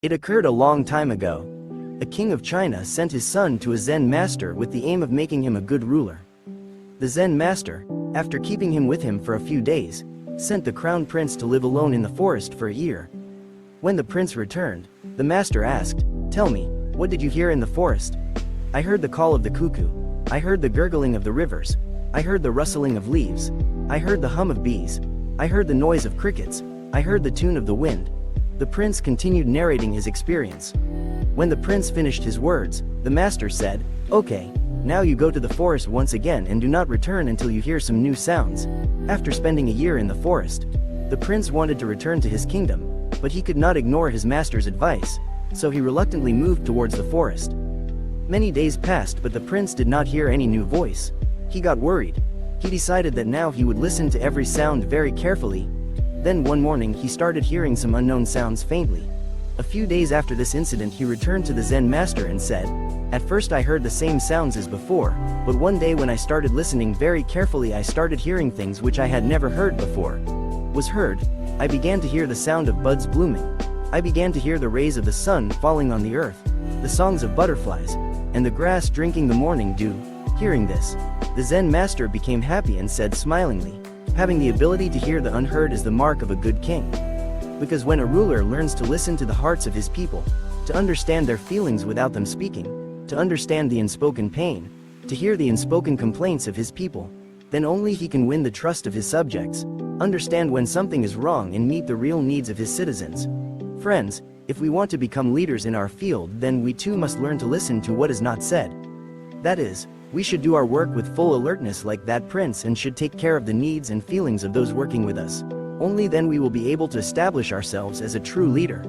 It occurred a long time ago. A king of China sent his son to a Zen master with the aim of making him a good ruler. The Zen master, after keeping him with him for a few days, sent the crown prince to live alone in the forest for a year. When the prince returned, the master asked, "Tell me, what did you hear in the forest?" "I heard the call of the cuckoo. I heard the gurgling of the rivers. I heard the rustling of leaves. I heard the hum of bees. I heard the noise of crickets. I heard the tune of the wind." The prince continued narrating his experience. When the prince finished his words, the master said, "Okay, now you go to the forest once again and do not return until you hear some new sounds." After spending a year in the forest, the prince wanted to return to his kingdom, but he could not ignore his master's advice, so he reluctantly moved towards the forest. Many days passed, but the prince did not hear any new voice. He got worried. He decided that now he would listen to every sound very carefully. Then one morning he started hearing some unknown sounds faintly. A few days after this incident he returned to the Zen master and said, "At first I heard the same sounds as before, but one day when I started listening very carefully I started hearing things which I had never heard before. I began to hear the sound of buds blooming. I began to hear the rays of the sun falling on the earth, the songs of butterflies, and the grass drinking the morning dew." Hearing this, the Zen master became happy and said smilingly, "Having the ability to hear the unheard is the mark of a good king. Because when a ruler learns to listen to the hearts of his people, to understand their feelings without them speaking, to understand the unspoken pain, to hear the unspoken complaints of his people, then only he can win the trust of his subjects, understand when something is wrong and meet the real needs of his citizens." Friends, if we want to become leaders in our field, then we too must learn to listen to what is not said. That is, we should do our work with full alertness like that prince and should take care of the needs and feelings of those working with us. Only then we will be able to establish ourselves as a true leader.